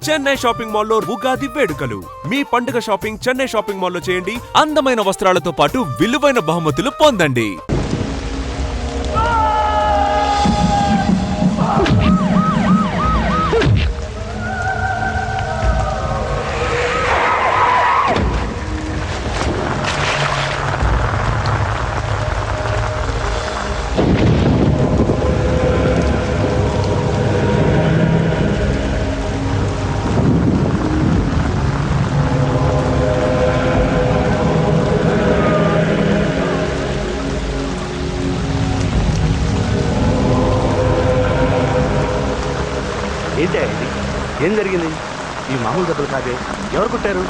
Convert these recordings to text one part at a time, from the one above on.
Chennai shopping మాల్లో ఉగాది వేడుకలు. మీ పండుగ షాపింగ్ చెన్నై షాపింగ్ మాల్లో చేయండి. అందమైన వస్త్రాలతో పాటు విలువైన బహుమతులు పొందండి. ఏంటి ఇది? ఏం జరిగింది? ఈ మామూలు దెబ్బలు కాదే, ఎవరు కొట్టారు?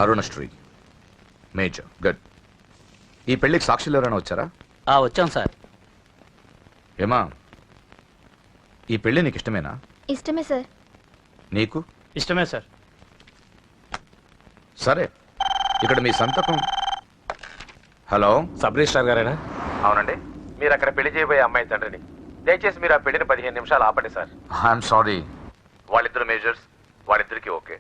Arunasri major good. ఈ పెళ్లికి సాక్షులు ఎవరైనా వచ్చారా? వచ్చాం సార్. ఏమా, ఈ పెళ్లి నీకు ఇష్టమేనా? ఇష్టమే సార్. నీకు ఇష్టమే సార్. సరే, ఇక్కడ మీ సంతకం. హలో, సబ్ రిజిస్ట్రార్ గారేనా? అవునండి. మీరు అక్కడ పెళ్లి చేయబోయే అమ్మాయి తండ్రిని. దయచేసి మీరు ఆ పెళ్లిని 15 నిమిషాలు ఆపండి సార్. I'm sorry. వాళ్ళిద్దరు మేజర్స్, వాళ్ళిద్దరికి ఓకే.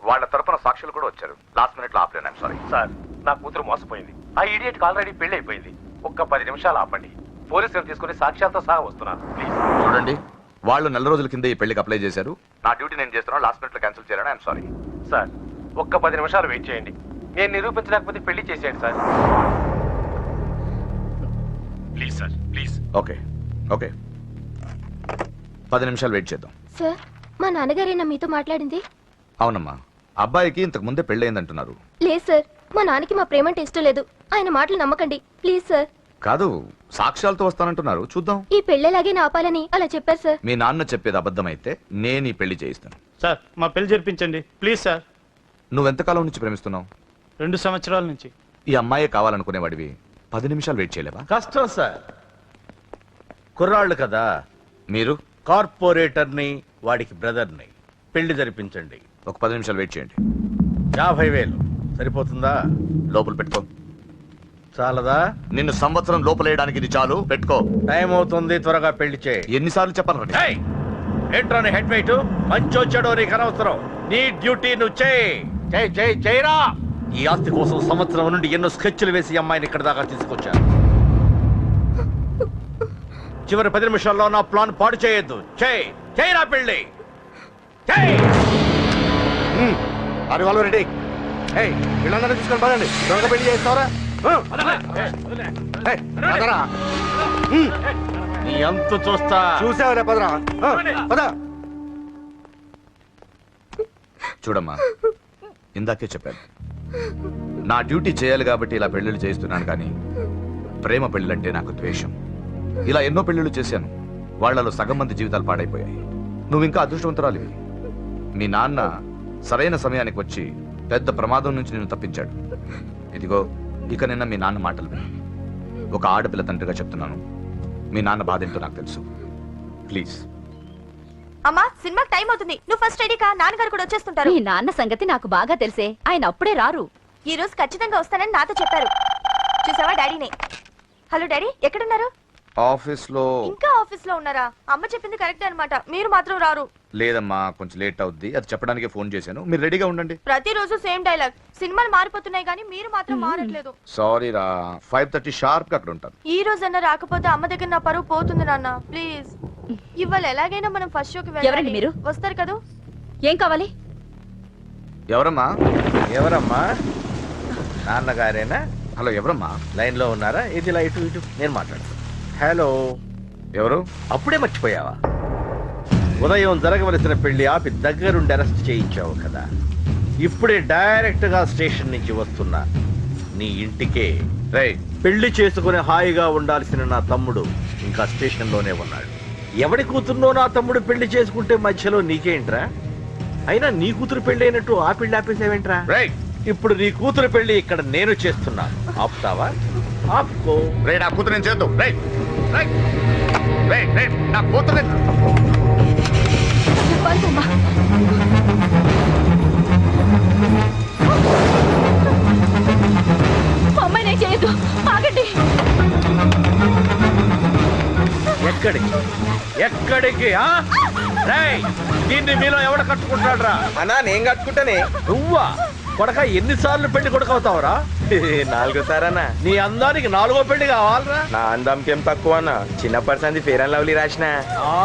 వాళ్ళ తరపున సాక్షులు కూడా వచ్చారు. లాస్ట్ మినిట్ లో ఆపలేను. ఐఎమ్ సారీ సార్, నా కూతురు మోసపోయింది. ఆ ఇడియట్ ఆల్రెడీ పెళ్లి అయిపోయింది. ఒక్క 10 నిమిషాలు ఆపండి. పోలీసులు తీసుకుని సాక్ష్యాలతో సహా వస్తున్నారు. ప్లీజ్ చూడండి, వాళ్ళు నెల రోజుల కింద ఈ పెళ్లికి అప్లై చేశారు. నా డ్యూటీ నేను చేస్తున్నాను. లాస్ట్ మినిట్ లో క్యాన్సిల్ చేయాలని ఐఎమ్ సారీ. సార్, ఒక్క 10 నిమిషాలు వెయిట్ చేయండి. నేను నిరూపించలేకపోతే పెళ్లి చేసేయండి sir. Please sir, please. Okay okay, 10 నిమిషాలు వెయిట్ చేద్దాం. సార్, మా నాన్నగారేనా మీతో మాట్లాడింది? అవునమ్మా, అబ్బాయికి ఇంతకు ముందే పెళ్ళయిందంటున్నారు. లేదు సార్, మా నాన్నకి మా ప్రేమ అంటే ఇష్టం లేదు. ఆయన మాటలు నమ్మకండి ప్లీజ్ సార్. కాదు, సాక్ష్యాలతో వస్తానంటున్నారు. చూద్దాం. ఈ పెళ్ళేలాగే ఆపాలని అలా చెప్పారు సార్. మీ నాన్న చెప్పేది అబద్ధమైతే నేను ఈ పెళ్లి చేయిస్తాను. సార్, మా పెళ్లి జరిపించండి ప్లీజ్ సార్. నువ్వెంతకాలం నుంచి ప్రేమిస్తున్నావు? 2 సంవత్సరాల నుంచి. ఈ అమ్మాయే కావాలనుకునేవాడివి 10 నిమిషాలు వెయిట్ చేయలేవా? కష్టం సార్, కుర్రాళ్ళు కదా. మీరు కార్పొరేటర్ని, వాడికి బ్రదర్ని. పెళ్లి జరిపించండి. ఒక 10 నిమిషాలు వెయిట్ చేయండి. 50,000 సరిపోతుందా? లోపల పెట్టుకో. చాలదా? నిన్ను సంవత్సరం లోపలేయడానికి ఇది చాలు. పెట్టుకో. టైం అవుతుంది, త్వరగా పెళ్లి చేయి. ఎన్నిసార్లు చెప్పాలి? ఏయ్! ఏంట్రా నీ హెడ్ వెయిట్? మంచి వచ్చాడో నీకు అనవసరం. నీ డ్యూటీ నువ్వు చేయరా. ఈ ఆస్తి కోసం సంవత్సరం నుండి ఎన్నో స్కెచ్లు వేసి ఈ అమ్మాయిని ఇక్కడ దాకా తీసుకొచ్చాను. చివరి 10 నిమిషాల్లో నా ప్లాన్ పాడు చేయొద్దు. చేయరా పెళ్ళి. వీళ్ళందరూ తీసుకొని పదండి. త్వరగా పెళ్లి చేస్తారా? నీ అంత చూస్తా. చూసావరా? పదరా, పద. చూడమ్మా, ఇందాకే చెప్పాను, నా డ్యూటీ చేయాలి కాబట్టి ఇలా పెళ్లిళ్ళు చేస్తున్నాను. కానీ ప్రేమ పెళ్ళంటే నాకు ద్వేషం. ఇలా ఎన్నో పెళ్లిళ్ళు చేశాను. వాళ్లలో సగం మంది జీవితాలు పాడైపోయాయి. నువ్వు ఇంకా అదృష్టవంతురాలివి. మీ నాన్న సరైన సమయానికి వచ్చి పెద్ద ప్రమాదం నుంచి నిన్ను తప్పించాడు. ఇదిగో, ఇక నిన్న మీ నాన్న మాటలు విను. ఒక ఆడపిల్ల తండ్రిగా చెప్తున్నాను, మీ నాన్న బాధ ఏంటో నాకు తెలుసు. ప్లీజ్. అమ్మా, సినిమాకి టైం అవుతుంది. నువ్వు ఫస్ట్ రెడీ కా, నాన్నగారు కూడా వచ్చేస్తుంటారు. మీ నాన్న సంగతి నాకు బాగా తెలిసే. ఆయన అప్పుడే రారు. ఈ రోజు ఖచ్చితంగా వస్తానని నాతో చెప్పారు. చూసావా డాడీని? హలో డాడీ, ఎక్కడున్నారు? ఆఫీస్ లో ఇంకా ఆఫీస్ లో ఉన్నారా? అమ్మ చెప్పింది కరెక్ట్ అన్నమాట, మీరు మాత్రం రారు. లేదమ్మా, కొంచెం లేట్ అవుద్ది. అది చెప్పడానికి ఫోన్ చేశాను. మీరు రెడీగా ఉండండి. ప్రతిరోజు సేమ్ డైలాగ్. సినిమాలు మారిపోతున్నాయి కానీ మీరు మాత్రం మారట్లేదు. సారీ రా, 5:30 షార్ప్ గా అక్కడ ఉంటాను. ఈ రోజన్నా రాకపోతే అమ్మ దగ్గర నా పరువు పోతుంది నాన్న, ప్లీజ్. ఇవాళ ఎలాగైనా మనం ఫస్ట్ షోకి ఎవరండి వెళ్ళాలి. మీరు? వస్తారు కదా? ఏం కావాలి? ఎవరమ్మా? ఎవరమ్మా? నాన్నగారేనా? హలో, ఎవరమ్మా? లైన్ లో ఉన్నారా? ఇది ఇలా ఇటు ఇటు నేను మాట్లాడతాను. హలో, ఎవరు? అప్పుడే మర్చిపోయావా? ఉదయం జరగవలసిన పెళ్లి ఆపి దగ్గరుండి అరెస్ట్ చేయించావు కదా. ఇప్పుడే డైరెక్ట్ గా స్టేషన్ నుంచి వస్తున్నా నీ ఇంటికే. రేయ్, పెళ్లి చేసుకుని హాయిగా ఉండాల్సిన నా తమ్ముడు ఇంకా స్టేషన్ లోనే ఉన్నాడు. ఎవడి కూతుర్నో నా తమ్ముడు పెళ్లి చేసుకుంటే మధ్యలో నీకేంట్రా? అయినా నీ కూతురు పెళ్లి అయినట్టు ఆ పెళ్లి ఆపేసావేంట్రా? రేయ్, ఇప్పుడు నీ కూతురు పెళ్లి ఇక్కడ నేను చేస్తున్నాను. ఆపుతావా? ఆపుకో. రేయ్, నా కూతురు నేను చేద్దాం. రేయ్ రేయ్ రేయ్ రేయ్, నా కూతురు అమ్మాయి నేను చేయొద్దు, ఆగండి. ఎక్కడికి ఎక్కడికి? ఆ? రేయ్, దీన్ని మీలో ఎవడ కట్టుకుంటాడు రా? అన్నా నేను కట్టుకుంటానే. నువ్వా? కొడక ఎన్నిసార్లు పెళ్లి కొడుకవుతావురా? 4 సారన్నా. నీ అందానికి 4వ పెళ్లి కావాలరా? నా అందంకేం తక్కువ అన్న, చిన్నప్పటి సంది ఫేర్ అండ్ లవ్లీ రాసిన. ఆ?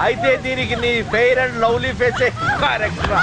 అయితే దీనికి నీ ఫెయిర్ అండ్ లవ్లీ ఫేసే కరెక్ట్ రా.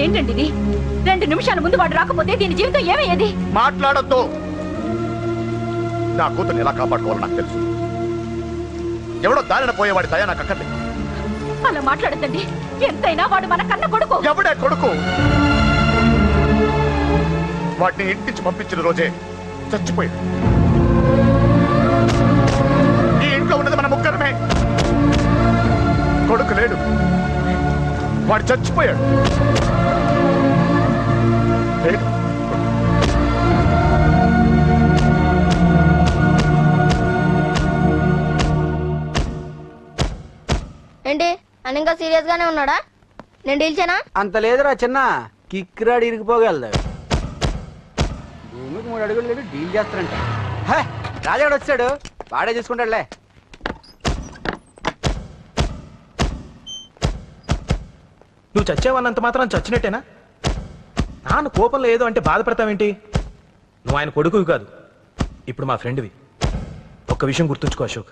ఏంటండి ఇది? 2 నిమిషాల ముందు వాడు రాకపోతే దీని జీవితం ఏమయ్యేది? మాట్లాడద్దు. నా కూతుర్ని ఎలా కాపాడుకోవాలో నాకు తెలుసు. ఎవడో దారిన పోయేవాడి దయ నాకు అక్కర్లేదు. అలా మాట్లాడద్దండి. ఎంతైనా వాడు మన కన్న కొడుకు. ఎవడే కొడుకు? వాటిని ఇంటించి పంపించిన రోజే చచ్చిపోయాడు. ఈ ఇంట్లో ఉన్నది మన ముగ్గురమే. కొడుకు లేడు, వాడు చచ్చిపోయాడు. లేడు. ఏంటి అని ఇంకా సీరియస్ గానే ఉన్నాడా? నేను డీల్ చేయనా? అంత లేదురా చిన్న, కిక్రాడు ఇరిగిపోగలదు. భూమికి 3 అడుగులు లేదు, డీల్ చేస్తారంట. రాజాడు వచ్చాడు, వాడే చూసుకుంటాడులే. నువ్వు చచ్చావన్నంత మాత్రం చచ్చినట్టేనా? నాన్న కోపంలో ఏదో అంటే బాధపడతావేంటి? నువ్వు ఆయన కొడుకువి కాదు, ఇప్పుడు మా ఫ్రెండ్వి. ఒక్క విషయం గుర్తుంచుకో అశోక్,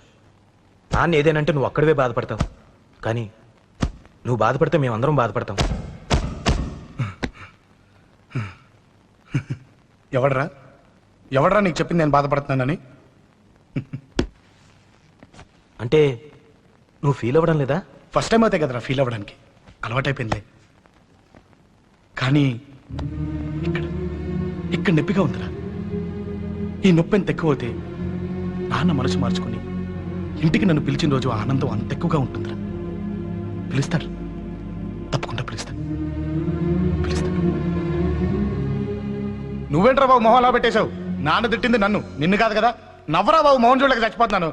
నాన్న ఏదేనంటే నువ్వు అక్కడివే బాధపడతావు, కానీ నువ్వు బాధపడితే మేమందరం బాధపడతాం. ఎవడరా నీకు చెప్పింది నేను బాధపడుతున్నానని? అంటే నువ్వు ఫీల్ అవ్వడం లేదా? ఫస్ట్ టైం అవుతాయి కదరా ఫీల్ అవ్వడానికి, అలవాటైపోయిందిలే. కానీ ఇక్కడ ఇక్కడ నొప్పిగా ఉందిరా. ఈ నొప్పి ఎంత ఎక్కువ అవుతే నాన్న మనసు మార్చుకుని ఇంటికి నన్ను పిలిచిన రోజు ఆ ఆనందం అంత ఎక్కువగా ఉంటుందిరా. పిలుస్తాను, తప్పకుండా పిలుస్తాను. నువ్వేంట్రా బాబు మొహం అలా పెట్టేశావు? నాన్న తిట్టింది నన్ను, నిన్ను కాదు కదా. నవ్వరా బాబు, మౌన్ చూడలేక చచ్చిపోతున్నాను.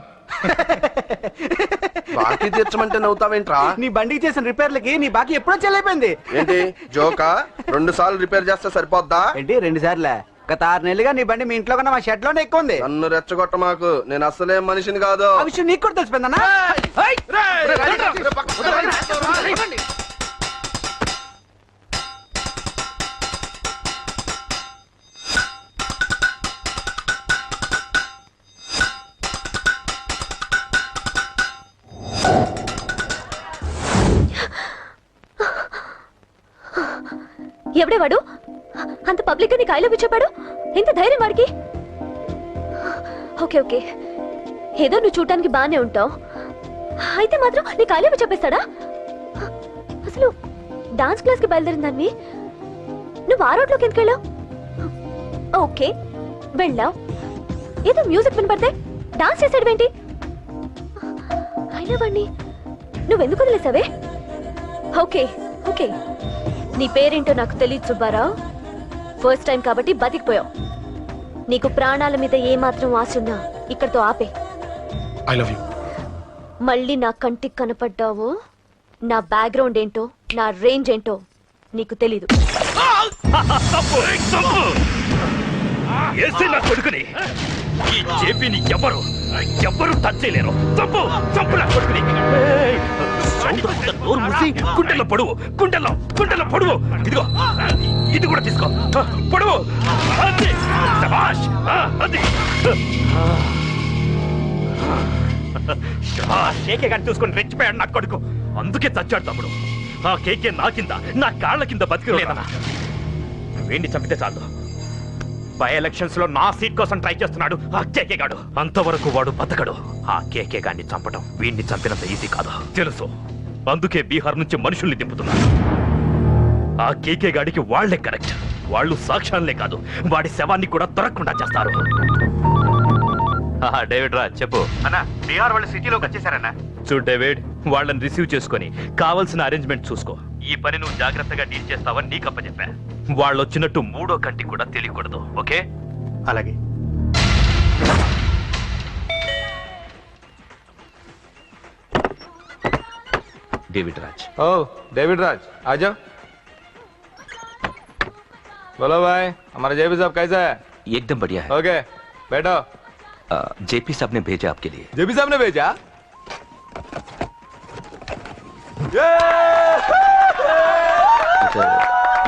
బాకీ తీర్చమంటే నవ్వుతావేంట్రా? నీ బండికి చేసిన రిపేర్లకి నీ బాకీ ఎప్పుడో చెల్లైపోయింది. ఏంటి జోకా? 2 సార్లు రిపేర్ చేస్తే సరిపోద్దా ఏంటి 2 సార్లే? గత 6 నెలలుగా నీ బండి మీ ఇంట్లో కన్నా మా షెడ్ లోనే ఎక్కువ ఉంది. నన్ను రెచ్చగొట్ట మాకు, నేను అసలే మనిషిని కాదు. ఆ విషయం నీకు కూడా తెలిసిపోయిందన్నా? ఎవడే వాడు? అంత పబ్లిక్ గా నీకు ఐ లవ్ యు చెప్పాడు? ఎంత ధైర్యం వాడికి? ఓకే ఓకే, ఏదో నువ్వు చూడటానికి బానే ఉంటావు, అయితే మాత్రం నీకు ఐ లవ్ యు చెప్పేస్తాడా? అసలు డాన్స్ క్లాస్ కి బయలుదేరిందాన్ని నువ్వు ఆ రోడ్లోకి ఎందుకు వెళ్ళావు? ఓకే వెళ్ళావు, ఏదో మ్యూజిక్ వినపడితే డాన్స్ చేసాడువేంటి? అయినా వాడిని నువ్వెందుకు వదిలేసావే? ఓకే ఓకే, నీ పేరేంటో నాకు తెలియదు సుబ్బారావు. ఫస్ట్ టైం కాబట్టి బతికిపోయావు. నీకు ప్రాణాల మీద ఏమాత్రం ఆశ ఉన్నా ఇక్కడితో ఆపే. I love you. మళ్ళీ నా కంటికి కనపడ్డావు, నా బ్యాక్గ్రౌండ్ ఏంటో, నా రేంజ్ ఏంటో నీకు తెలీదు. కొడుకుని ఈ జేపీని ఎవరు టచ్ చేయలేరు. చంపు చంపు నా కొడుకుని. గుండెల్లో పొడువు, గుండెల్లో పొడువు. ఇదిగో ఇది కూడా తీసుకో, పొడువు. కేకే గాని చూసుకొని రెచ్చిపోయాడు నా కొడుకు, అందుకే చచ్చాడు తమ్ముడు. ఆ కేకే నా కింద, నా కాళ్ళ కింద బతికిలేదన్నా. వేణ్ణి చంపితే చాలు. బై ఎలక్షన్స్ లో నా సీట్ కోసం ట్రై చేస్తున్నాడు ఆ కేకే గాడు. అంతవరకు వాడు బతకడు. ఆ కేకే గాడిని చంపడం వీణ్ణి చంపినంత ఈజీ కాదు తెలుసు. అందుకే బీహార్ నుంచి మనుషుల్ని దింపుతున్నారు. ఆ కేకే గాడికి వాళ్లే కరెక్ట్. వాళ్ళు సాక్ష్యాలనే కాదు, వాడి శవాన్ని కూడా దొరకకుండా చేస్తారు. డేవిడ్ రా చెప్పు అన్నా. బీహార్ వాళ్ళు సిటీలోకి వచ్చేసారన్నా. చూడు డేవిడ్, వాళ్ళని రిసీవ్ చేసుకొని కావాల్సిన అరేంజ్మెంట్ చూసుకో. ఈ పని నువ్వు జాగ్రత్తగా డీల్ చేస్తావని నీకు అప్పచెప్పా. వాళ్ళు వచ్చినట్టు మూడో కంటికి కూడా తెలియకూడదు, ఓకే? అలాగే. डेविड राज। ओ डेविड राज आ जाओ। बोलो भाई, हमारा जेपी साहब कैसा है? एकदम बढ़िया है। ओके बैठो। जेपी साहब ने भेजा आपके लिए। जेपी साहब ने भेजा?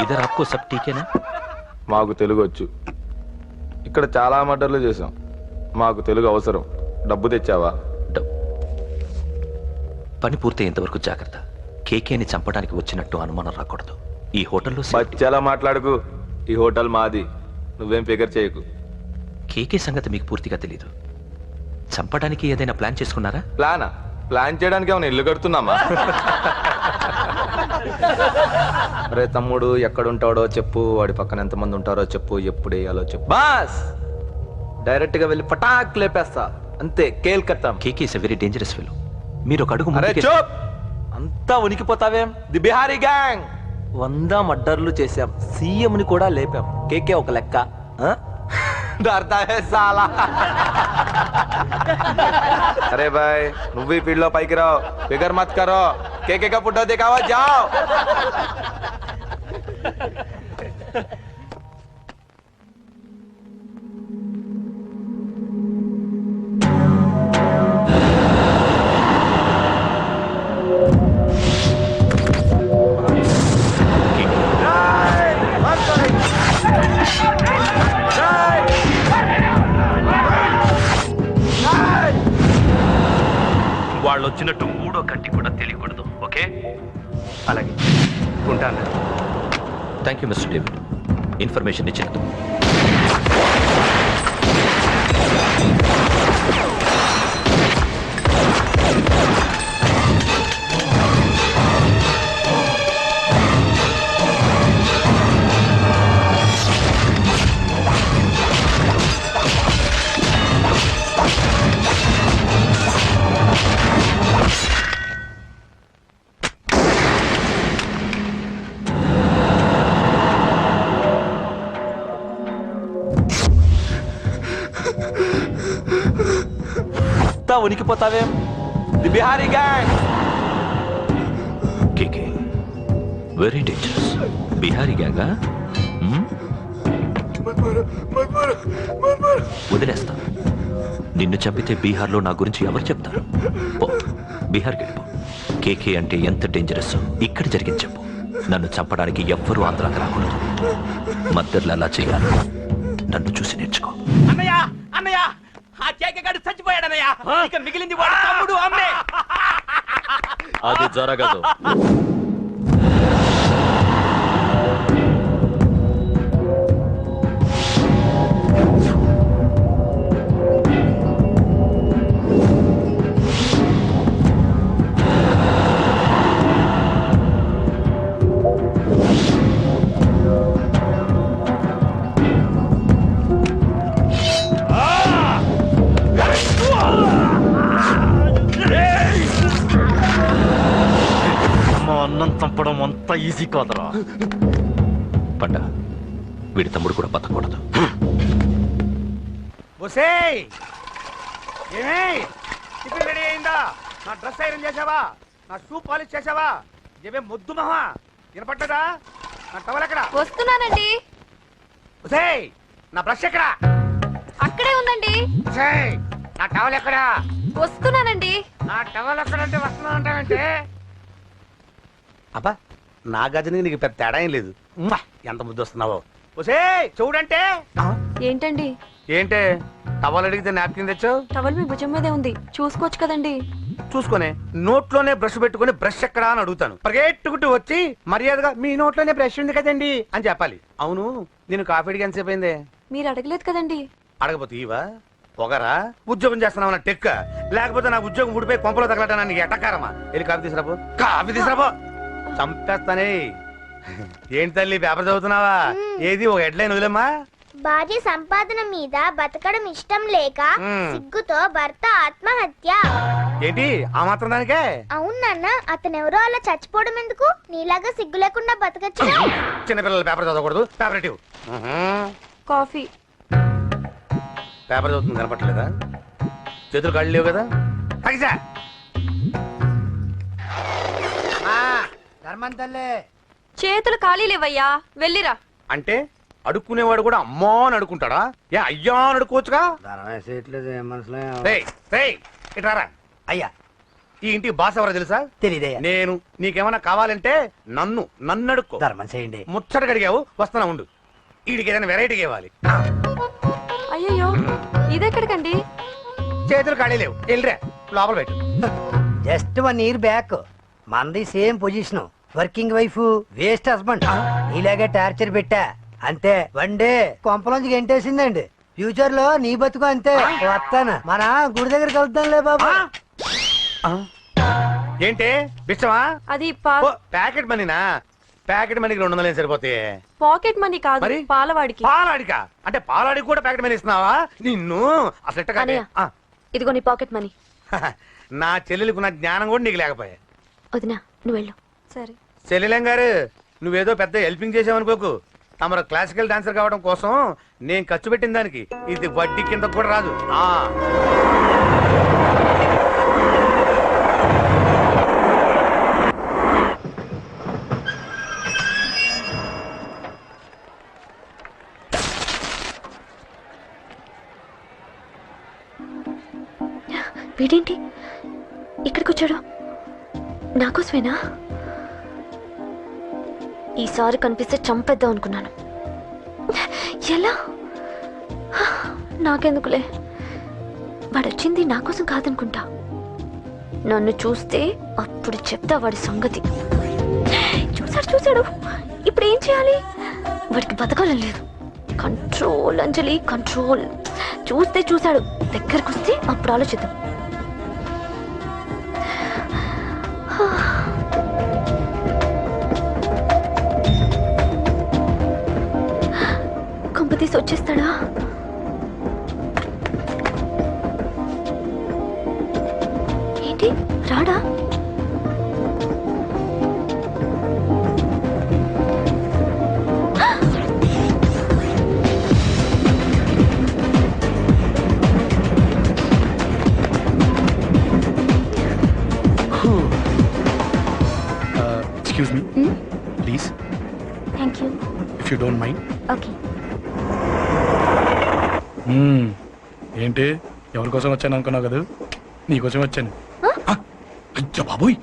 इधर आपको सब ठीक है ना? మాకు తెలుగు వచ్చు. ఇక్కడ చాలా మర్డర్లు చేసాం. మాకు తెలుగు అవసరం. డబ్బు తెచ్చావా? పని పూర్తయ్యేంత వరకు జాగ్రత్త. కేకేని చంపడానికి వచ్చినట్టు అనుమానం రాకూడదు. ఈ హోటల్లో బచ్చాలా మాట్లాడుకు. ఈ హోటల్ మాది, నువ్వేం ఫికర్ చేయకు. కేకే సంగతి మీకు పూర్తిగా తెలీదు. చంపడానికి ఏదైనా ప్లాన్ చేసుకున్నారా? ప్లానా? ప్లాన్ చేయడానికి ఏమైనా ఇల్లు కడుతున్నామా? అరే తమ్ముడు, ఎక్కడుంటాడో చెప్పు, వాడి పక్కన ఎంతమంది ఉంటారో చెప్పు, ఎప్పుడు వేయాలో చెప్పు. బాస్ డైరెక్ట్ గా వెళ్ళి పటాక్ లేపేస్తా, అంతే. కేల్కత్తాం. K K is a very dangerous fellow. మీరు ఒక అడుగు అంతా ఉనికిపోతావేం? ది బిహారీ గ్యాంగ్ 100 మర్డర్లు చేశాం, సీఎం ని కూడా లేపాం. కేకే ఒక లెక్క. डरता है साला। अरे भाई నువ్వు ఈ ఫీల్డ్ లో పైకి రావు. ఫిగర్ మత్ కరో. కేకే కా ఫోటో దిखावा जाओ। వాళ్ళు వచ్చినట్టు మూడో కంటి కూడా తెలియకూడదు, ఓకే? అలాగే ఉంటాను. Thank you mister David, information ఇచ్చినందుకు. అంతా ఉనికిపోతావేం? The Bihari gang. K K very dangerous. Bihari గ్యాంగా? వదిలేస్తా. నిన్ను చంపితే బీహార్లో నా గురించి ఎవరు చెప్తారు? పో, బీహార్కి వెళ్ళిపో. కేకే అంటే ఎంత డేంజరస్ ఇక్కడ జరిగింది చెప్పు. నన్ను చంపడానికి ఎవ్వరూ ఆంధ్రాకి రాకూడదు. మద్దర్లు అలా చేయాలి. నన్ను చూసి నేర్చుకో. అన్నయ్య అన్నయ్య, ఆ కేకగాడు చచ్చిపోయాడన్నయ్య. ఇక మిగిలింది వాడు తమ్ముడు అమ్మే. అది జరగదు. అన్నం చంపడం అంత ఈజీ కాదురా. పండ, వీడి తమ్ముడు కూడా బతకూడదు. టిఫిన్ రెడీ అయిందా? నా డ్రెస్ ఐరన్ చేసావా? నా షూ పాలిష్ చేసావా? ఏమే మొద్దు మహా వినపట్టదా? నా టవల్ ఎక్కడ? వస్తున్నానండి. నా బ్రష్ ఎక్కడ? అక్కడే ఉందండి. నా టవల్ ఎక్కడ? వస్తున్నానండి. నా టవల్ ఎక్కడంటే వస్తున్నా అంటావంటే? అబ్బా, నా గజనికి నీకు పెద్ద తేడా ఏం లేదు. ఎంత ముద్దు వస్తున్నావో. చూడంటే ఏంటండి? ఏంటే టవల్ అడిగితే నాప్కిన్ తెచ్చావు? టవల్ మీ భుజం మీదే ఉంది, చూసుకోవచ్చు కదండి. చూసుకొని నోట్లోనే బ్రష్ పెట్టుకుని బ్రష్ ఎక్కడా అని అడుగుతాను. పరిగెట్టుకుంటూ వచ్చి మర్యాదగా మీ నోట్లోనే బ్రష్ ఉంది కదండి అని చెప్పాలి. అవును, నేను కాఫీ అడిగి ఎంతసేపు అయిందే? మీరు అడగలేదు కదండి. అడగపోతే ఇవా పొగరా? ఉద్యోగం చేస్తున్నావు నా టెక్క, లేకపోతే నా ఉద్యోగం ఊడిపోయి కొంపలో తగలటా నీకు ఎట్టకారమా? వెళ్ళి కాఫీ తీసుకురాబో. కాఫీ తీసుకురాబో. చంపేస్తానే. ఏంటి తల్లి పేపర్ చదువుతున్నావా? ఏది ఒక హెడ్లైన్ వదిలేమ్మా. భార్య సంపాదన మీద బతకడం ఇష్టం లేక సిగ్గుతో భర్త ఆత్మహత్య. ఏంటి ఆ మాత్రం దానికే? అవునన్న, అతనెవరో అలా చచ్చిపోవడం ఎందుకు? నీలాగా సిగ్గు లేకుండా బతకచ్చు. చిన్నపిల్లలు పేపర్ చదవకూడదు. పేపర్ ఇవ్వు. కాఫీ. పేపర్ చదువుతుంది కనపట్లేదా? చేతులు కాళ్ళు లేవు కదా? తగ్గిసా చేతులు ఖాళీ లేవయ్యా, వెళ్ళిరా. అంటే అడుక్కునేవాడు కూడా అమ్మా అని అడుకుంటాడా? ఏ అయ్యా అని అడుకోవచ్చుగా? ఇట్రారా. అయ్యా, ఈ ఇంటికి బాస్ ఎవరో తెలుసా? తెలీదే. నేను. నీకేమన్నా కావాలంటే నన్ను అడుక్కో. ధర్మం చేయండి. ముచ్చటగా అడిగావు, వస్తున్నా ఉండు. వీడికి ఏదైనా వెరైటీగా ఇవ్వాలి. అయ్యో, ఇదెక్కడికండి? చేతులు ఖాళీ లేవు, వెళ్ళిరా లోపల పెట్టు. జస్ట్ 1 year బ్యాక్ మనది same position. Working wife, waste husband. ఇలాగే టార్చర్ పెట్టా అంతే. 1 day కొంపలోంచి గెంటేసిందండి. ఫ్యూచర్ లో నీ బతుకు అంతే. వస్తాను, మన గుడి దగ్గర కలుద్దాంలే బాబా. ఏంటి బిచ్చమా? అది ప్యాకెట్ మనీనా? ప్యాకెట్ మనీకి 200 సరిపోతాయి. పాకెట్ మనీ కాదు, మరి పాలవాడికి. పాలాడికా? అంటే పాలాడికి కూడా ప్యాకెట్ మనీ ఇస్తున్నావా? నిన్ను అసలు ఇదిగో నీ పాకెట్ మనీ. నా చెల్లెలకు నా జ్ఞానం కూడా నీకు లేకపోయా. వదినా, నువ్వు వెళ్ళు. సరే. చెల్లెలం గారు, నువ్వేదో పెద్ద హెల్పింగ్ చేసావనుకోకు. తమరు క్లాసికల్ డాన్సర్ కావడం కోసం నేను ఖర్చు పెట్టిన దానికి ఇది వడ్డీ కింద కూడా రాదు. వీడేంటి ఇక్కడికి వచ్చాడు? నాకోసమేనా? ఈసారి కనిపిస్తే చంపేద్దాం అనుకున్నాను. ఎలా? నాకెందుకులే, వాడొచ్చింది నా కోసం కాదనుకుంటా. నన్ను చూస్తే అప్పుడు చెప్తా వాడి సంగతి. చూసాడు. ఇప్పుడు ఏం చేయాలి? వాడికి బతకాలని లేదు. కంట్రోల్ అంజలి, కంట్రోల్. చూశాడు, దగ్గరకు వస్తే అప్పుడు ఆలోచిద్దాం. కంపతీసి వచ్చేస్తాడా? ఏంటి రాడా? Excuse me please, thank you. If you don't mind. Okay. ఏంటి ఎవరి కోసం వచ్చాను అనుకున్నావు కదా? నీకోసం వచ్చాను. అయ్యో బాబోయ్,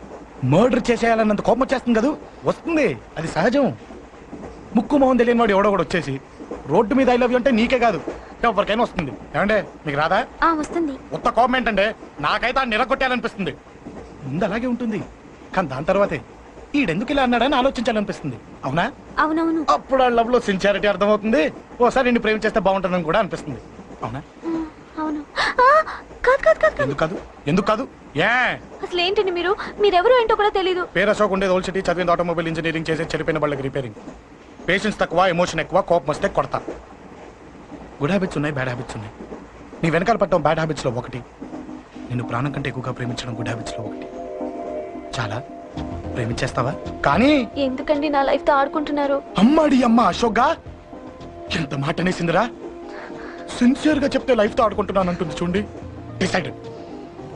మర్డర్ చేసేయాలన్నంత కోపం వచ్చేస్తుంది కదా. వస్తుంది, అది సహజం. ముక్కు మొహం తెలియని వాడు ఎవడో కూడా వచ్చేసి రోడ్డు మీద ఐ లవ్ యూ అంటే నీకే కాదు ఎవరికైనా వస్తుంది. ఏమంటే మీకు రాదా? వస్తుంది. ఉత్త కోపం ఏంటంటే నాకైతే ఆ నిలగొట్టాలనిపిస్తుంది. ముందు అలాగే ఉంటుంది, కానీ దాని తర్వాతే ఈడెందుకు ఇలా అన్నాడని ఆలోచించాలనిపిస్తుంది. అవునా? అవునవును. అప్పుడు ఆ లవ్ లో సిన్సియారిటీ అర్థమవుతుంది. ఓసారి నిన్ను ప్రేమించేస్తే బాగుంటుందని కూడా అనిపిస్తుంది. అవునా? అవును. కాదు. ఎందుకు కాదు? ఏ అసలు ఏంటండి మీరెవరు ఏంటో కూడా తెలీదు. పేరు అశోక్, ఉండేది ఓల్డ్ సిటీ, చదివింది ఆటోమొబైల్ ఇంజనీరింగ్, చేసే చెడిపోయిన వాళ్ళకి రిపేరింగ్. పేషెన్స్ తక్కువ, ఎమోషన్ ఎక్కువ, కోపం వస్తే కొడతా. గుడ్ హ్యాబిట్స్ ఉన్నాయి, బ్యాడ్ హ్యాబిట్స్ ఉన్నాయి. నీ వెనకాల పట్టడం బ్యాడ్ హ్యాబిట్స్ లో ఒకటి, నిన్ను ప్రాణం కంటే ఎక్కువగా ప్రేమించడం గుడ్ హ్యాబిట్స్ లో ఒకటి. చాలా ప్రేమించేస్తావా? కానీ ఎందుకండి నా లైఫ్ తో ఆడుకుంటున్నారు? అమ్మాడి అమ్మ అశోక్గా ఎంత మాట అనేసిందిరా. సిన్సియర్ గా చెప్తే లైఫ్ తో ఆడుకుంటున్నాను అంటుంది చూడండి. డిసైడెడ్,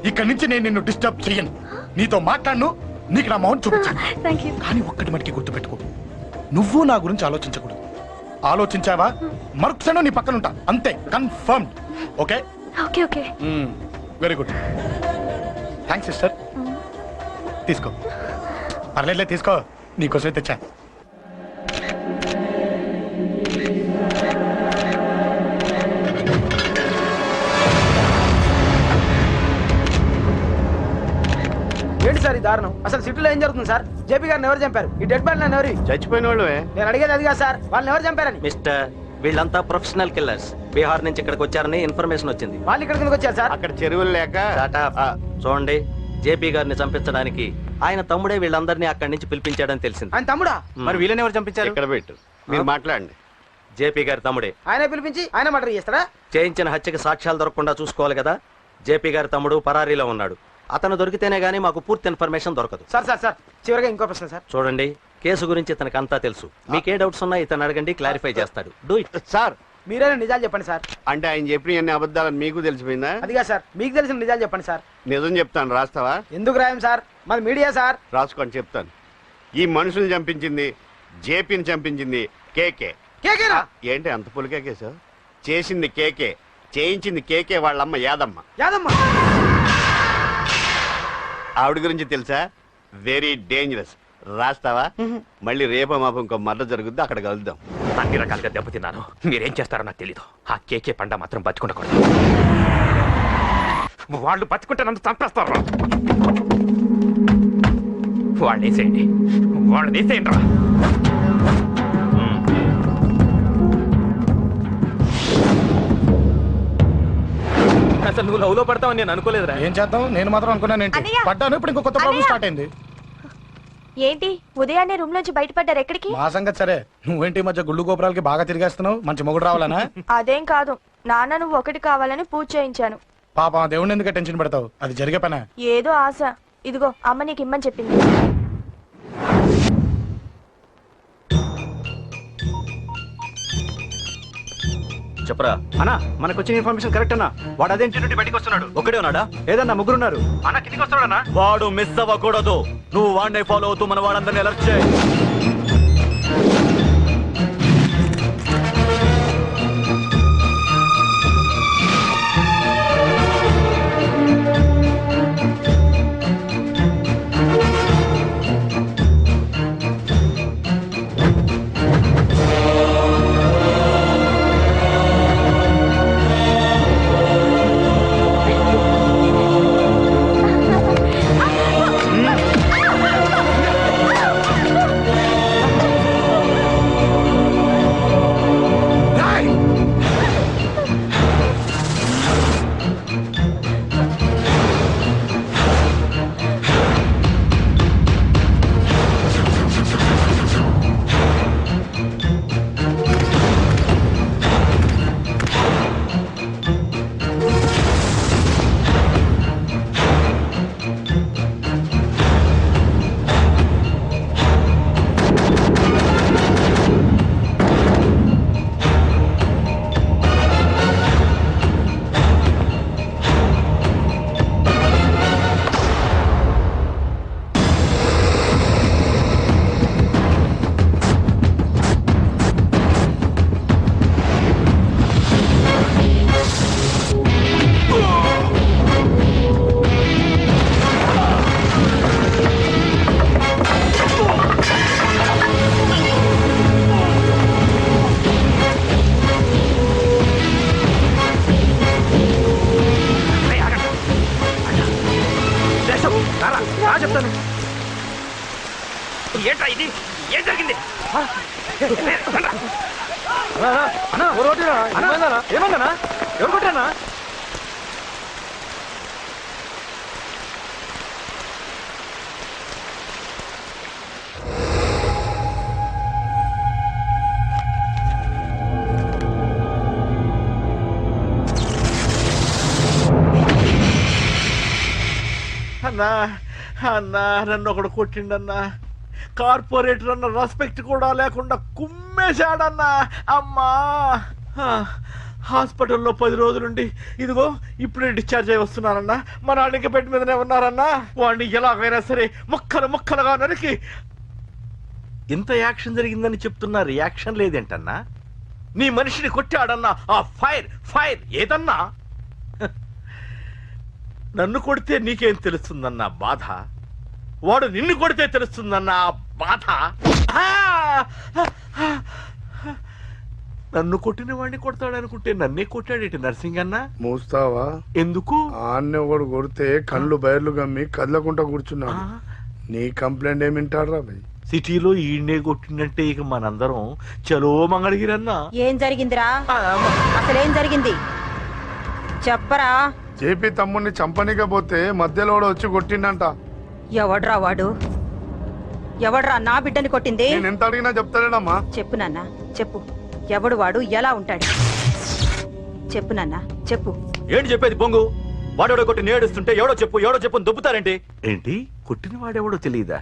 ఇక్కడి నుంచి నేను నిన్ను డిస్టర్బ్ చెయ్యను. నీతో మాట్లాడను, నీకు నా మౌన్ చూపించాను. కానీ ఒక్కటి మటుకి గుర్తుపెట్టుకో, నువ్వు నా గురించి ఆలోచించకూడదు. ఆలోచించావా మరుక్షణం నీ పక్కన ఉంటా, అంతే. Confirmed. Okay? Okay. Very good. Thanks sister. తీసుకో. పర్లేదులే, తీసుకో, నీకోసమే తెచ్చా. ఏంటి సార్ ఈ దారుణం? అసలు సిటీలో ఏం జరుగుతుంది సార్? జేపీ గారిని ఎవరు చంపారు? ఈ డెడ్ బాడీ ఎవరు? చచ్చిపోయిన వాళ్ళు. నేను అడిగేది అదిగా సార్, వాళ్ళని ఎవరు చంపారని. మిస్టర్, వీళ్ళంతా ప్రొఫెషనల్ కిల్లర్స్. బీహార్ నుంచి ఇక్కడికి వచ్చారని ఇన్ఫర్మేషన్ వచ్చింది. వాళ్ళు ఇక్కడ కిందకి వచ్చారు సార్. అక్కడ చెరువులు లేక. చూడండి, జేపీ గారిని చంపించడానికి ఆయన తమ్ముడే వీళ్ళందరినీ అక్కడి నుంచి పిలిపించాడని తెలిసింది. ఆయన తమ్ముడా? మరి వీళ్ళని ఎవరు చంపించారు? ఇక్కడ పెట్టు, మీరు మాట్లాడండి. జేపీ గారి తమ్ముడే. ఆయన పిలిపించి ఆయన మర్డర్ చేస్తారా? చేయించిన హత్యకి సాక్ష్యాలు దొరకకుండా చూసుకోవాలి కదా. జేపీ గారి తమ్ముడు పరారీలో ఉన్నాడు. అతను దొరికితేనే గానీ మాకు పూర్తి ఇన్ఫర్మేషన్ దొరకదు. సార్ చివరిగా ఇంకో ప్రశ్న సార్. చూడండి, కేసు గురించి ఇతనికి అంతా తెలుసు. మీకే డౌట్స్ ఉన్నా ఇతను అడగండి, క్లారిఫై చేస్తాడు. Do it. సార్ మీరే నిజాలు చెప్పండి సార్. అంటే ఆయన చెప్పిన అన్ని అబద్ధాలని మీకు తెలిసిపోయిందా? అదిగా సార్, మీకు తెలిసిన నిజాలు చెప్పండి సార్. నిజం చెప్తాను, రాస్తావా? ఎందుకు రాయం సార్, మాది మీడియా సార్. రాసుకోండి, చెప్తాను. ఈ మనుషుల్ని చంపించింది, జేపీని చంపించింది కేకే. కేకేనా? ఏంటి అంత పులికే కేసు? చేసింది కేకే, చేయించింది కేకే వాళ్ళమ్మ యాదమ్మ. ఆవిడ గురించి తెలుసా? Very dangerous. రాస్తావా? మళ్ళీ రేపో మాపం ఇంకో మర్ర జరుగుద్ది, అక్కడ కలుద్దాం. అన్ని రకాలుగా దెబ్బతిన్నాను. మీరేం చేస్తారో నాకు తెలీదు. ఆ కేకే పండ మాత్రం బతుకుండకూడదు. వాళ్ళు బతుకుంటే నన్ను చంపేస్తారు. వాళ్ళని వేసేయండి రా. అసలు నువ్వు లవ్ లో పడతావని నేను అనుకోలేదురా. ఏం చేద్దాం, నేను మాత్రం అనుకున్నాను. ఏంటి పడ్డాను, ఇప్పుడు ఇంకో కొత్త ప్రాబ్లం స్టార్ట్ అయింది. ఏంటి ఉదయాన్నే రూమ్ లోంచి బయటపడ్డారు? ఎక్కడికి? మా సంగతి సరే, నువ్వేంటి మధ్య గుళ్ళు గోపురాలకి బాగా తిరిగేస్తున్నావు? మంచి మొగుడు రావాలనా? అదేం కాదు నాన్న, నువ్వు ఒకటి కావాలని పూజ చేయించాను. పాప దేవుడిని ఎందుకు టెన్షన్ పెడతావు? అది జరిగే పనే. ఏదో ఆశ. ఇదిగో అమ్మ నీకు ఇమ్మని చెప్పింది. చెప్పరా అన్నా, మనకు వచ్చిన ఇన్ఫర్మేషన్ కరెక్ట్ అన్నా. వాడు అదే ఇంటి నుండి బయటకు వస్తున్నాడు. ఒకడే ఉన్నాడా? ఏదన్నా ముగ్గురున్నారు. అన్న కిందికి వస్తున్నాడన్నా. వాడు మిస్ అవ్వకూడదు. నువ్వు వాడిని ఫాలో అవుతూ మన వాడందరినీ అలర్ట్ చేయి. ఏమన్నా ఎవరు కొట్టానా? అన్నా అన్నా నన్ను ఒకడు కొట్టిండన్నా. కార్పొరేటర్ అన్న రెస్పెక్ట్ కూడా లేకుండా కుమ్మేశాడన్నా. అమ్మా హాస్పిటల్లో 10 రోజులుండి ఇదిగో ఇప్పుడే డిశ్చార్జ్ అయి వస్తున్నానన్నా. మా నాన్న ఇంకా బెడ్ మీదనే ఉన్నారన్నా. వాడిని ఎలాగైనా సరే ముక్కలు ముక్కలుగా నరికి. ఇంత యాక్షన్ జరిగిందని చెప్తున్నా రియాక్షన్ లేదేంటన్నా? నీ మనిషిని కొట్టాడన్నా. ఆ ఫైర్ ఫైర్ ఏదన్నా? నన్ను కొడితే నీకేం తెలుస్తుందన్న బాధ, వాడు నిన్ను కొడితే తెలుస్తుందన్న బాధ. నన్ను కొట్టిన వాడిని కొడతాడనుకుంటే నన్నే కొట్టాడేటి నర్సింగన్న. మూస్తావా? ఎందుకు? ఆన్నే ఒకడు కొడితే కళ్ళు బయర్లు గమ్మి కదలకుండా కూర్చున్నాడు. నీ కంప్లైంట్ ఏమి వింటారా భయ్? సిటీలో ఈయన్నే కొట్టిందంటే ఇక మనందరం చలో మంగళగిరన్నా. ఏం జరిగిందిరా? అసలేం జరిగింది చెప్పరా? జేపీ తమ్ముడిని చంపనికపోతే మధ్యలో వచ్చి కొట్టిండంట. ఎవడ్రా వాడు? ఎవడ్రా నా బిడ్డని కొట్టింది? నేను ఎంత అడిగినా చెప్తాడేనమ్మా. చెప్పు నాన్న చెప్పు. ఎవడు వాడు? ఎలా ఉంటాడు? చెప్పు నాన్న చెప్పు. ఏంటి చెప్పేది బొంగు? వాడెవడో కొట్టి నేడుస్తుంటే ఎవడో చెప్పు ఎవడో చెప్పు దొబ్బుతారేంటి? ఏంటి కొట్టిన వాడెవడో తెలియదా?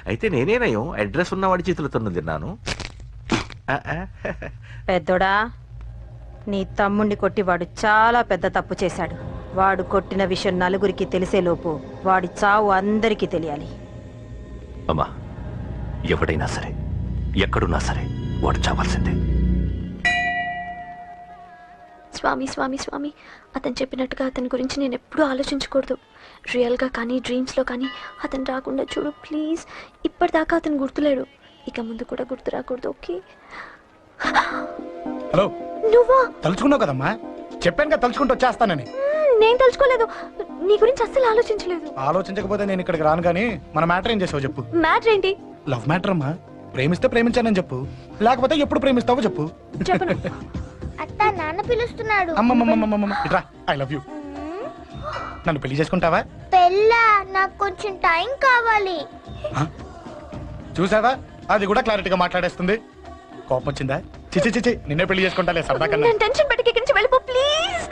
అయితే నేనేనయం అడ్రస్ ఉన్నవాడి చేతులతో తిన్నాను. పెద్దోడా, నీ తమ్ముణ్ణి కొట్టి వాడు చాలా పెద్ద తప్పు చేశాడు. వాడు కొట్టిన విషయం నలుగురికి తెలిసేలోపు వాడి చావు అందరికీ తెలియాలి. అమ్మా, ఎవడైనా సరే ఎక్కడున్నా సరే వాడు చావాల్సిందే. స్వామి స్వామి స్వామి, అతను చెప్పినట్టుగా అతని గురించి నేను ఎప్పుడూ ఆలోచించకూడదు. రియల్గా కానీ డ్రీమ్స్లో కానీ అతను రాకుండా చూడు ప్లీజ్. ఇప్పటిదాకా అతను గుర్తులేడు, ఇక ముందు కూడా గుర్తు రాకూడదు. ఓకే? హలో, నువ్వా? తలుచుకున్నావు కదమ్మా, చెప్పాను కదా తలుచుకుంటూ వచ్చేస్తానని. నేను తలుచుకోలేదు, నీ గురించి అస్సలు ఆలోచించలేదు. ఆలోచించకపోతే నేను ఇక్కడికి రాను. కానీ మన మ్యాటర్ ఏం చేసావు చెప్పు. మ్యాటర్ ఏంటి? లవ్ మ్యాటర్ అమ్మా. ప్రేమిస్తే ప్రేమించానని చెప్పు, లేకపోతే ఎప్పుడు ప్రేమిస్తావో చెప్పు. చెప్పను. అత్త నాన్న పిలుస్తున్నాడు. అమ్మమ్మమ్మమ్మమ్మ ఇట్రా, ఐ లవ్ యూ. నన్ను పెళ్లి చేసుకుంటావా? పెళ్ళా? నాకు కొంచెం టైం కావాలి. చూసావా, అది కూడా క్లారిటీగా మాట్లాడేస్తుంది. కోపం వచ్చిందా? చిచి చిచి, నిన్నే పెళ్లి చేసుకుంటాలే సరదా కన్నా. నేను టెన్షన్ పెట్టి ఇక్కడి నుంచి వెళ్ళిపో ప్లీజ్.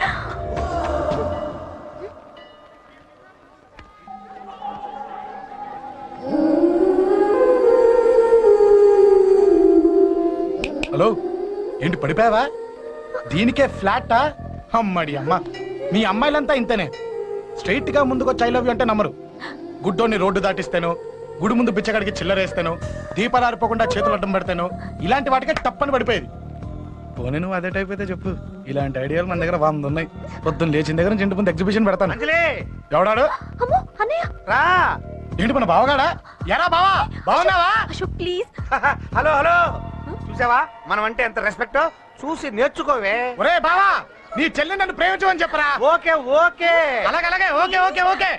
హలో, ఏంటి పడిపోయావా? దీనికే ఫ్లాటా? అమ్మడి అమ్మ, మీ అమ్మాయిలంతా ఇంతనే. స్ట్రైట్ గా ముందుకొచ్చి ఐ లవ్ యూ అంటే నమ్మరు. గుడ్డోని రోడ్డు దాటిస్తాను, గుడి ముందు బిచ్చగాడికి చిల్లరేస్తాను, దీపాలు ఆరిపోకుండా చేతులు అడ్డం పెడతాను. ఇలాంటి వాటికే తప్పని పడిపోయేది. పోనీ నువ్వు అదే టైప్ అయితే చెప్పు. ఇలాంటి ఐడియాలు మన దగ్గర 100 ఉన్నాయి. పొద్దున్న లేచిన దగ్గర నుంచి ఇంటి ముందు ఎగ్జిబిషన్ పెడతాను. ఎవడాడు? ఏంటి మన బావగాడా? ఎరా బావా, బాగున్నావా? ప్లీజ్. హలో హలో, చూసావా మనం అంటే ఎంత రెస్పెక్ట్? చూసి నేర్చుకోవే. ఒరే బావా, నీ చెల్లి నన్ను ప్రేమించమని చెప్పరా. ఓకే ఓకే, అలాగే ఓకే ఓకే ఓకే.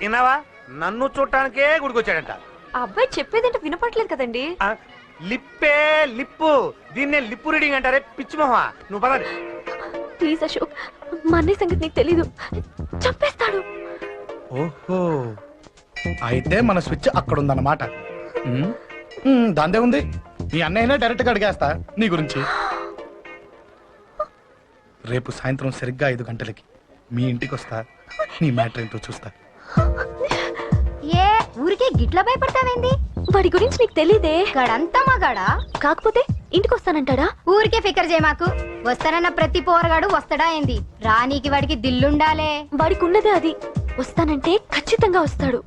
విన్నావా, నన్ను చూడటానికే గుడికొచ్చాడంట. ఆ అబ్బాయి చెప్పేదంటే వినపట్లేదు కదండి. లిప్పే లిప్పు, దీన్నే లిప్పు రీడింగ్ అంటారే పిచ్చి మొహ. నువ్వు పదండి ప్లీజ్ అశోక్, మా అన్నయ్య సంగతి నీకు తెలీదు, చంపేస్తాడు. ఓహో, అయితే మన స్విచ్ అక్కడ ఉందన్నమాట. దాందే ఉంది. మీ అన్నయ్యనే డైరెక్ట్ గా అడిగేస్తా నీ గురించి. రేపు సాయంత్రం సరిగ్గా 5 గంటలకి మీ ఇంటికి వస్తా. నీ మ్యాటర్ ఏంటో చూస్తా. ఏ ఊరికే గిట్ల భయపడతావేంది? వాడి గురించి నీకు తెలీదే. గడంతా మగాడా? కాకపోతే ఇంటికి వస్తానంటాడా? ఊరికే ఫికర్ చేయ మాకు. వస్తానన్న ప్రతి పోరగాడు వస్తాడా ఏంది? రానీకి వాడికి దిల్లుండాలే. వాడికి ఉన్నదే అది. వస్తానంటే ఖచ్చితంగా వస్తాడు.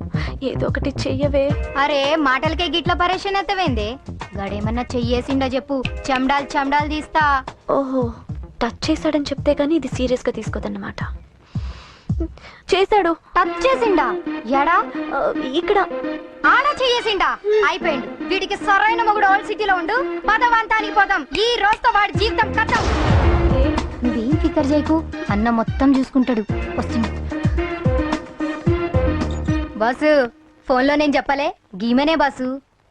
ఏదో ఒకటి చెయ్యవే. అరే మాటలకే గిట్ల పరేషన్ అవుతావేంది? గడేమన్నా చెయ్యేసిండో చెప్పు, చెమ్డాల్ చెమ్డాల్ తీస్తా. ఓహో, టచ్ చేశాడని చెప్తే గానీ ఇది సీరియస్ గా తీసుకోదన్నమాట. చేశాడు. టచ్ చేసిండా? ఎడా? ఇక్కడ. ఆడ చెయ్యేసిండా? అయిపోయిండు. వీడికి సరైన మొగుడు ఓల్డ్ సిటీలో ఉండు. పదవంతానికి పోదాం. ఈ రోజుతో వాడి జీవితం కథం. నువ్వేం ఫికర్ చేయకు, అన్న మొత్తం చూసుకుంటాడు. వస్తుంది బాసు. ఫోన్లో నేను చెప్పలే, గీమనే బాసు.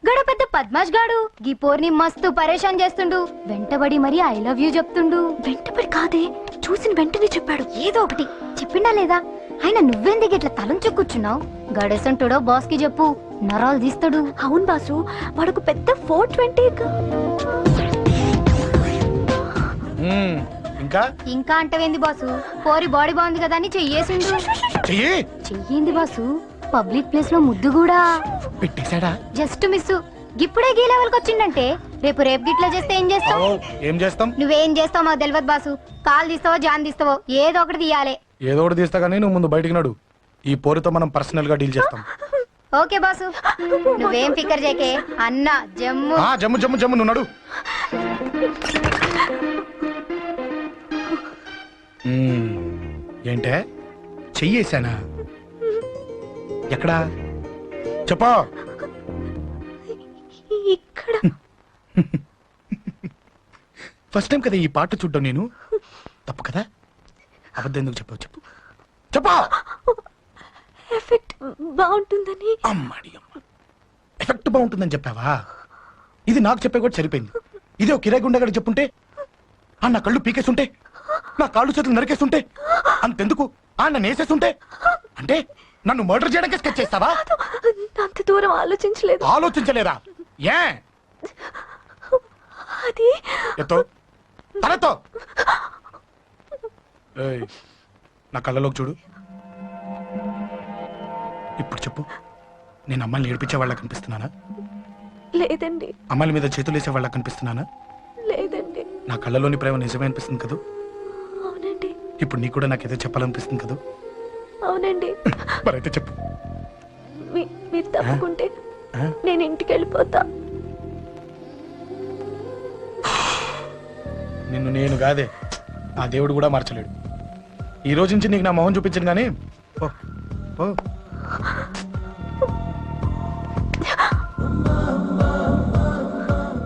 గడ పెద్ద పద్మాష్ గాడు గీ పోర్ని మస్తు పరేషాన్ చేస్తుండు. వెంటబడి మరి ఐ లవ్ యూ చెప్తుండు. వెంటపడి కాదే, చూసిన వెంటనే చెప్పాడు. ఏదో ఒకటి చెప్పిండా లేదా? ఆయన నువ్వెందుకు ఇట్లా తలంచు కూర్చున్నావు? గడేసంటుడో బాస్ కి చెప్పు, నరాలు తీస్తాడు. అవును బాసు, వాడొక పెద్ద 420. ఇంకా ఇంకా అంటవేంది బాసు? పోరి బాడీ బాగుంది కదా అని చెయ్యేసిండు. చెయ్యింది బాసు, పబ్లిక్ ప్లేస్ లో ముద్దు కూడా పెట్టేశాడా? Just miss. ఇప్పుడే గీ లెవెల్ కి వచ్చిండంటే రేపు గిట్లా చేస్తే ఏం చేస్తావు? ఏం చేస్తాం? నువ్వేం చేస్తావు మాకు తెలియదు బాసు. కాల్ తీస్తావో జాన్ తీస్తావో ఏదో ఒకటి తీయాలి. ఏదో ఒకటి తీస్తా కానీ నువ్వు ముందు బయటికి నడు. ఈ పోరుతో మనం పర్సనల్ గా డీల్ చేస్తాం. ఓకే బాసు, నువ్వేం ఫికర్ చేకే. అన్న జమ్ము జమ్ము జమ్ము జమ్ము, నువ్వు నడు. ఏంటే చెయ్యేశానా? ఎక్కడా చెప్పా? ఇక్కడ ఫస్ట్ టైం కదా ఈ పాట చూడ్డం నేను. తప్పు కదా? అబద్ధం ఎందుకు చెప్పావు? చెప్పు చెప్పా. ఎఫెక్ట్ బాగుంటుందని. అమ్మాడి అమ్మ, ఎఫెక్ట్ బాగుంటుందని చెప్పావా? ఇది నాకు చెప్పే కూడా సరిపోయింది. ఇదే ఒక కిరాయి గుండెగాడు చెప్పుంటే, నా కళ్ళు పీకేస్తుంటే, నా కాళ్ళు చేతులు నరికేస్తుంటే, అంతెందుకు నన్ను వేసేస్తుంటే, అంటే నన్ను మర్డర్ చేయడానికి స్కెచ్ చేస్తావా? అంత దూరం ఆలోచించలేదు. ఆలోచించలేదా? ఏ అది ఎత్తో తలతో నా కళ్ళలోకి చూడు. ఇప్పుడు చెప్పు, నేను అమ్మాయిని ఏడిపించే వాళ్ళ కనిపిస్తున్నానా? లేదండి. అమ్మాయిల మీద చేతులు వేసే వాళ్ళ కనిపిస్తున్నానా? లేదండి. నా కళ్ళలోని ప్రేమ నిజమే అనిపిస్తుంది కదా? అవునండి. ఇప్పుడు నీకు కూడా నాకేదో చెప్పాలనిపిస్తుంది కదా? అవునండి. మరైతే చెప్పు. మీరు తప్పుకుంటే నేను ఇంటికి వెళ్ళిపోతా. నిన్ను నేను కాదే, ఆ దేవుడు కూడా మార్చలేడు. ఈ రోజు నుంచి నీకు నా మొహం చూపించను కానీ ఓ ఓ.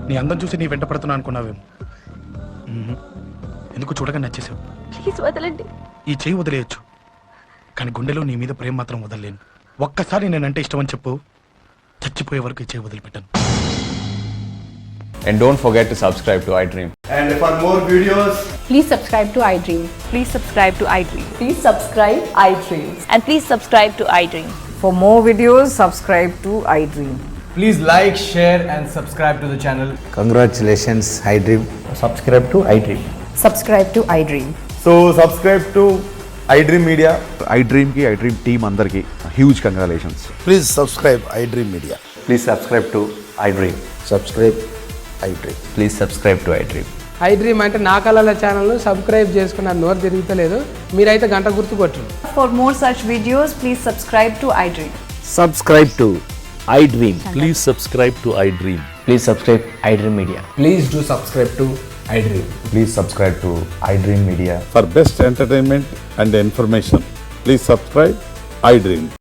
నీ అందం చూసి నీ వెంట పడుతున్నా అనుకున్నావేమో. ఎందుకు చూడగా నచ్చేసావు. ప్లీజ్ వదలండి. ఈ చెయ్యి వదిలేయచ్చు, కానీ గుండెలో నీ మీద ప్రేమ మాత్రం వదలలేను. ఒక్కసారి నేనంటే ఇష్టమని చెప్పు, చచ్చిపోయే వరకు ఈ చెయ్యి వదిలిపెట్టాను. And don't forget to subscribe to iDream. And for more videos, please subscribe to iDream. Please subscribe to iDream. Please subscribe iDream. And please subscribe to iDream. For more videos, subscribe to iDream. please like, share and subscribe to the channel. Congratulations, iDream. Subscribe to iDream. Subscribe to iDream. So subscribe to iDream Media. iDream ki iDream team andarki huge congratulations. Please subscribe iDream Media. Please subscribe to iDream. Subscribe iDream. Please subscribe to iDream. iDream అంటే నా కళల ఛానల్ను subscribe చేసుకున్న నోరు తిరుగుతలేదు. మీరైతే గంట గుర్తు కొట్టండి. For more such videos, please subscribe to iDream. Subscribe to iDream. Please subscribe to iDream. Please subscribe iDream Media. Please do subscribe to iDream. Please subscribe to iDream Media. For best entertainment and information, please subscribe iDream.